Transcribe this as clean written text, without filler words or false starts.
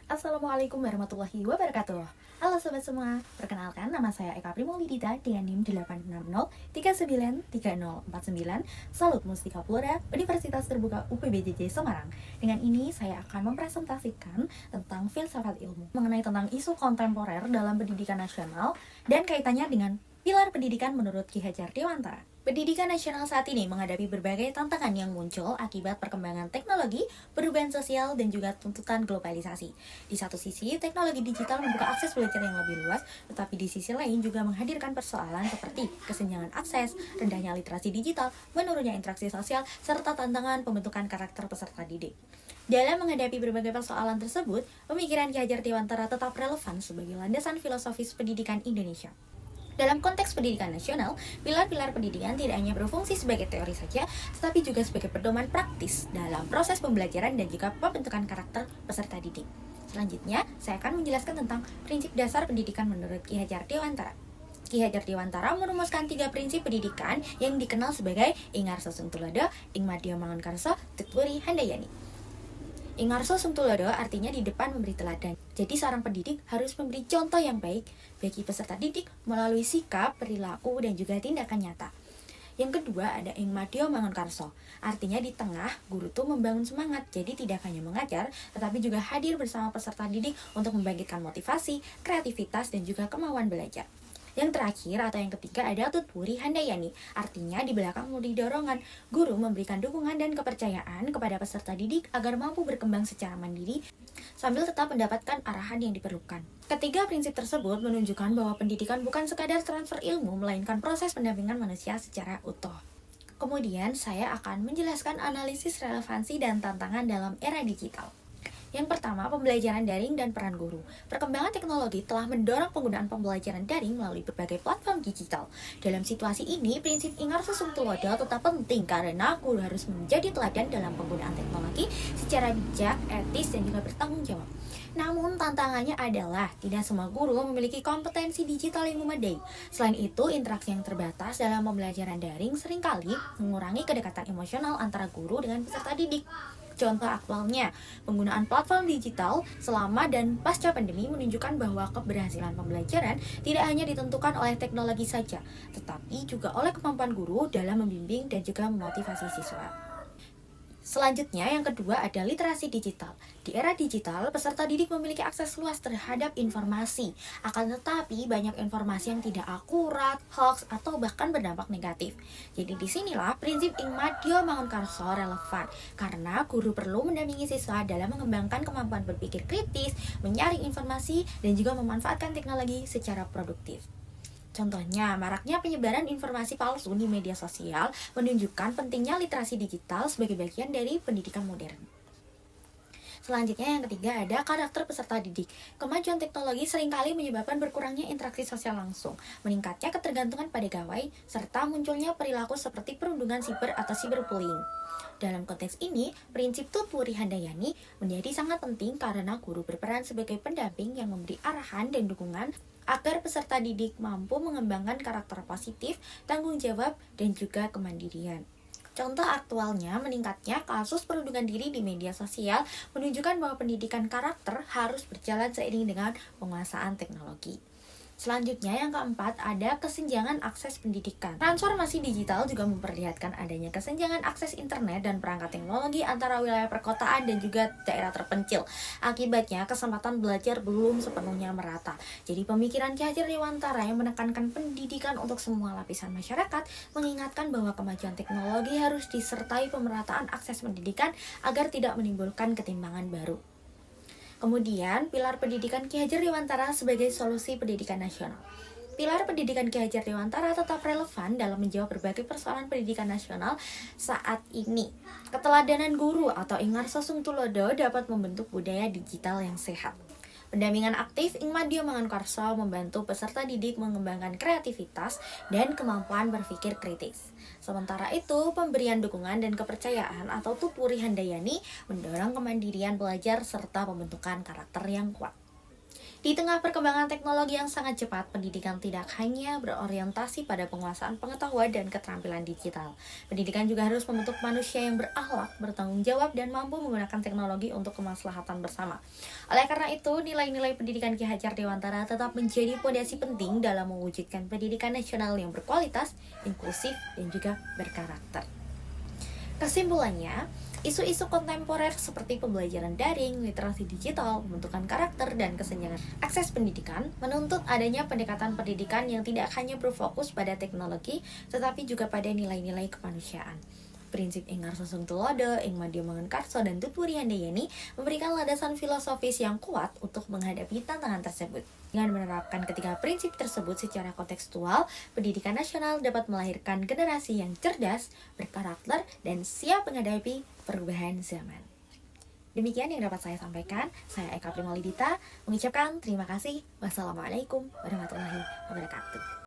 Assalamualaikum warahmatullahi wabarakatuh. Halo sobat semua, perkenalkan nama saya Eka Primolidita dengan NIM 860393049 Salut Mustika Pura, Universitas Terbuka UPBJJ Semarang. Dengan ini saya akan mempresentasikan tentang filsafat ilmu mengenai tentang isu kontemporer dalam pendidikan nasional dan kaitannya dengan pilar pendidikan menurut Ki Hajar Dewantara. Pendidikan nasional saat ini menghadapi berbagai tantangan yang muncul akibat perkembangan teknologi, perubahan sosial, dan juga tuntutan globalisasi. Di satu sisi, teknologi digital membuka akses belajar yang lebih luas, tetapi di sisi lain juga menghadirkan persoalan seperti kesenjangan akses, rendahnya literasi digital, menurunnya interaksi sosial, serta tantangan pembentukan karakter peserta didik. Dalam menghadapi berbagai persoalan tersebut, pemikiran Ki Hajar Dewantara tetap relevan sebagai landasan filosofis pendidikan Indonesia. Dalam konteks pendidikan nasional, pilar-pilar pendidikan tidak hanya berfungsi sebagai teori saja, tetapi juga sebagai pedoman praktis dalam proses pembelajaran dan juga pembentukan karakter peserta didik. Selanjutnya, saya akan menjelaskan tentang prinsip dasar pendidikan menurut Ki Hajar Dewantara. Ki Hajar Dewantara merumuskan 3 prinsip pendidikan yang dikenal sebagai Ingarso Sungtulodo, Ingmadya Mangunkarso, Tutwuri Handayani. Ingarso Sungtulodo artinya di depan memberi teladan. Jadi seorang pendidik harus memberi contoh yang baik bagi peserta didik melalui sikap, perilaku, dan juga tindakan nyata. Yang kedua ada Ingmadya Mangunkarso. Artinya di tengah, guru tuh membangun semangat. Jadi tidak hanya mengajar, tetapi juga hadir bersama peserta didik untuk membangkitkan motivasi, kreativitas, dan juga kemauan belajar. Yang terakhir atau yang ketiga ada Tutwuri Handayani. Artinya di belakang memberi dorongan, guru memberikan dukungan dan kepercayaan kepada peserta didik agar mampu berkembang secara mandiri sambil tetap mendapatkan arahan yang diperlukan. Ketiga prinsip tersebut menunjukkan bahwa pendidikan bukan sekadar transfer ilmu, melainkan proses pendampingan manusia secara utuh. Kemudian saya akan menjelaskan analisis relevansi dan tantangan dalam era digital. Yang pertama, pembelajaran daring dan peran guru. Perkembangan teknologi telah mendorong penggunaan pembelajaran daring melalui berbagai platform digital. Dalam situasi ini, prinsip Ingarso Sungtulodo tetap penting karena guru harus menjadi teladan dalam penggunaan teknologi secara bijak, etis, dan juga bertanggung jawab. Namun tantangannya adalah tidak semua guru memiliki kompetensi digital yang memadai. Selain itu, interaksi yang terbatas dalam pembelajaran daring seringkali mengurangi kedekatan emosional antara guru dengan peserta didik. Contoh aktualnya, penggunaan platform digital selama dan pasca pandemi menunjukkan bahwa keberhasilan pembelajaran tidak hanya ditentukan oleh teknologi saja, tetapi juga oleh kemampuan guru dalam membimbing dan juga memotivasi siswa. Selanjutnya, yang kedua ada literasi digital. Di era digital, peserta didik memiliki akses luas terhadap informasi. Akan tetapi, banyak informasi yang tidak akurat, hoax, atau bahkan berdampak negatif. Jadi disinilah prinsip Ingmadya Mangunkarso relevan, karena guru perlu mendampingi siswa dalam mengembangkan kemampuan berpikir kritis, menyaring informasi, dan juga memanfaatkan teknologi secara produktif. Contohnya, maraknya penyebaran informasi palsu di media sosial menunjukkan pentingnya literasi digital sebagai bagian dari pendidikan modern. Selanjutnya yang ketiga ada karakter peserta didik. Kemajuan teknologi seringkali menyebabkan berkurangnya interaksi sosial langsung, meningkatnya ketergantungan pada gawai, serta munculnya perilaku seperti perundungan siber atau cyberbullying. Dalam konteks ini, prinsip Tutwuri Handayani menjadi sangat penting karena guru berperan sebagai pendamping yang memberi arahan dan dukungan agar peserta didik mampu mengembangkan karakter positif, tanggung jawab, dan juga kemandirian. Contoh aktualnya, meningkatnya kasus perundungan diri di media sosial menunjukkan bahwa pendidikan karakter harus berjalan seiring dengan penguasaan teknologi. Selanjutnya yang keempat ada kesenjangan akses pendidikan. Transformasi digital juga memperlihatkan adanya kesenjangan akses internet dan perangkat teknologi antara wilayah perkotaan dan juga daerah terpencil. Akibatnya kesempatan belajar belum sepenuhnya merata. Jadi pemikiran Ki Hajar Dewantara yang menekankan pendidikan untuk semua lapisan masyarakat mengingatkan bahwa kemajuan teknologi harus disertai pemerataan akses pendidikan agar tidak menimbulkan ketimpangan baru. Kemudian, pilar pendidikan Ki Hajar Dewantara sebagai solusi pendidikan nasional. Pilar pendidikan Ki Hajar Dewantara tetap relevan dalam menjawab berbagai persoalan pendidikan nasional saat ini. Keteladanan guru atau Ingarso Sungtulodo dapat membentuk budaya digital yang sehat. Pendampingan aktif Ingmadya Mangunkarso membantu peserta didik mengembangkan kreativitas dan kemampuan berpikir kritis. Sementara itu, pemberian dukungan dan kepercayaan atau Tutwuri Handayani mendorong kemandirian belajar serta pembentukan karakter yang kuat. Di tengah perkembangan teknologi yang sangat cepat, pendidikan tidak hanya berorientasi pada penguasaan pengetahuan dan keterampilan digital. Pendidikan juga harus membentuk manusia yang berakhlak, bertanggung jawab, dan mampu menggunakan teknologi untuk kemaslahatan bersama. Oleh karena itu, nilai-nilai pendidikan Ki Hajar Dewantara tetap menjadi fondasi penting dalam mewujudkan pendidikan nasional yang berkualitas, inklusif, dan juga berkarakter. Kesimpulannya, isu-isu kontemporer seperti pembelajaran daring, literasi digital, pembentukan karakter, dan kesenjangan akses pendidikan menuntut adanya pendekatan pendidikan yang tidak hanya berfokus pada teknologi, tetapi juga pada nilai-nilai kemanusiaan. Prinsip Ingkar Sasung Tulodo, Ing Madya Mangunkarso, dan Tutwuri Handayani memberikan landasan filosofis yang kuat untuk menghadapi tantangan tersebut. Dengan menerapkan ketiga prinsip tersebut secara kontekstual, pendidikan nasional dapat melahirkan generasi yang cerdas, berkarakter, dan siap menghadapi perubahan zaman. Demikian yang dapat saya sampaikan. Saya Eka Primalidita mengucapkan terima kasih. Wassalamualaikum warahmatullahi wabarakatuh.